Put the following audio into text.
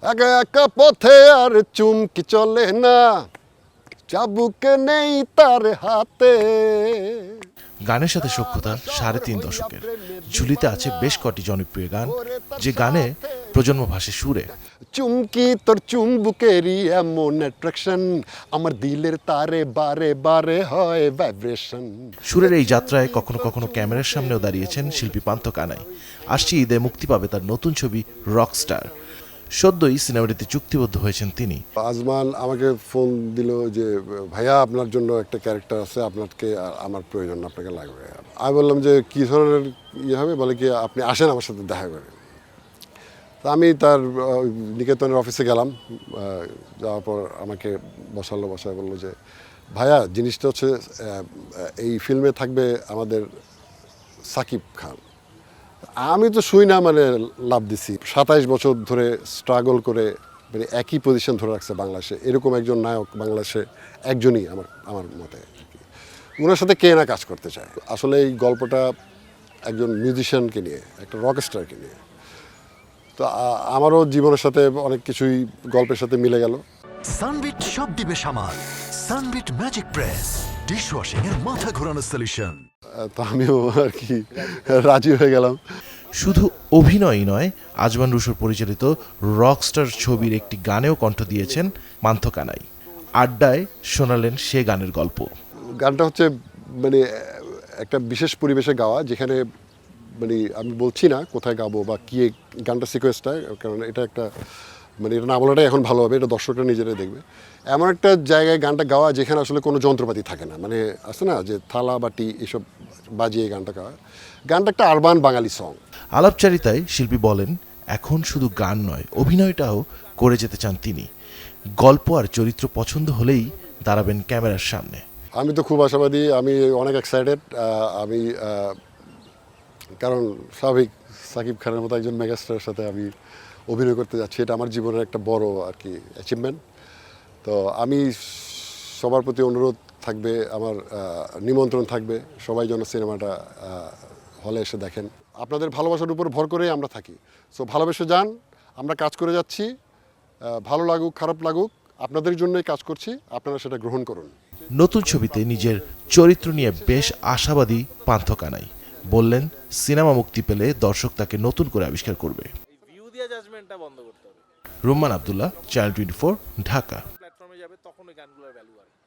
একা একা পথে আর চুমকি চলে না, চাবুক নেই তার হাতে। গানের সাথে সখ্যতা 3.5 দশকের। ঝুলিতে আছে বেশ কটি জনপ্রিয় গান, যে গানে প্রজন্ম ভাসে সুরে। চুমকি তোর চুম্বুকেরই এমন অ্যাট্রাকশন, আমার দিলের তারে বারে বারে হয় ভাইব্রেশন। সুরের এই যাত্রায় কখনো কখনো ক্যামেরার সামনেও দাঁড়িয়েছেন শিল্পী পান্থ কানাই। আসছে ঈদে মুক্তি পাবে তার নতুন ছবি রকস্টার। সদ্যই সিনেমাটিতে চুক্তিবদ্ধ হয়েছেন তিনি। আজমান আমাকে ফোন দিল যে ভাইয়া আপনার জন্য একটা ক্যারেক্টার আছে, আপনাকে আমার প্রয়োজন, আপনাকে লাগবে। আমি বললাম যে কী ধরনের ইয়ে হবে, বলে কি আপনি আসেন আমার সাথে দেখা করে। তো আমি তার নিকেতনের অফিসে গেলাম, যাওয়ার পর আমাকে বসায় বললো যে ভাইয়া জিনিসটা হচ্ছে এই ফিল্মে থাকবে আমাদের সাকিব খান। আমি তো শুই না, মানে লাভ দিছি। 27 বছর ধরে স্ট্রাগল করে মানে একই পজিশন ধরে রাখছে বাংলাদেশে, এরকম একজন নায়ক বাংলাদেশে একজনই আমার মতে। ওনার সাথে কে না কাজ করতে চায়। আসলে এই গল্পটা একজন মিউজিশিয়ানকে নিয়ে, একটা রকস্টারকে নিয়ে। তো আমারও জীবনের সাথে অনেক কিছুই গল্পের সাথে মিলে গেল। সানবিট সব দিবে সামাল। সানবিট ম্যাজিক প্রেস ডিশওয়াশিং এর মাথা ঘোরানো সলিউশন। তো আমিও আর কি রাজি হয়ে গেলাম। শুধু অভিনয়ই নয়, আজমান রুশোর পরিচালিত রকস্টার ছবির একটি গানেও কণ্ঠ দিয়েছেন পান্থ কানাই। আড্ডায় শোনালেন সে গানের গল্প। গানটা হচ্ছে মানে একটা বিশেষ পরিবেশে গাওয়া, যেখানে মানে আমি বলছি না কোথায় গাবো বা কি গানটা সিকোয়েন্সটা, কারণ এটা একটা মানে এটা না বলাটাই এখন ভালো হবে, এটা দর্শকরা নিজেরাই দেখবে। এমন একটা জায়গায় গানটা গাওয়া যেখানে আসলে কোনো যন্ত্রপাতি থাকে না, মানে আছে না যে থালা বাটি এসব বাজিয়ে গানটা গাওয়া। গানটা একটা আরবান বাঙালি সং। আলাপচারিতায় শিল্পী বলেন, এখন শুধু গান নয়, অভিনয়টাও করে যেতে চান তিনি। গল্প আর চরিত্র পছন্দ হলেই দাঁড়াবেন ক্যামেরার সামনে। আমি তো খুব আশাবাদী, আমি অনেক এক্সাইটেড। আমি কারণ স্বাভাবিক সাকিব খানের মতো একজন মেগাস্টারের সাথে আমি অভিনয় করতে যাচ্ছি, এটা আমার জীবনের একটা বড় আর কি অ্যাচিভমেন্ট। তো আমি সবার প্রতি অনুরোধ থাকবে, আমার নিমন্ত্রণ থাকবে, সবাই যেন সিনেমাটা হলে এসে দেখেন। আপনাদের ভালোবাসার উপর ভর করেই আমরা থাকি। সো ভালোবেসে যান, আমরা কাজ করে যাচ্ছি, ভালো লাগুক খারাপ লাগুক আপনাদের জন্যই কাজ করছি, আপনারা সেটা গ্রহণ করুন। নতুন ছবিতে নিজের চরিত্র নিয়ে বেশ আশাবাদী পান্থ কানাই। বললেন, সিনেমা মুক্তি পেলে দর্শক তাকে নতুন করে আবিষ্কার করবে। রুম্মান আব্দুল্লাহ, চ্যানেল 24, ঢাকা। প্ল্যাটফর্মে যাবে তখন ওই গানগুলোর ভ্যালু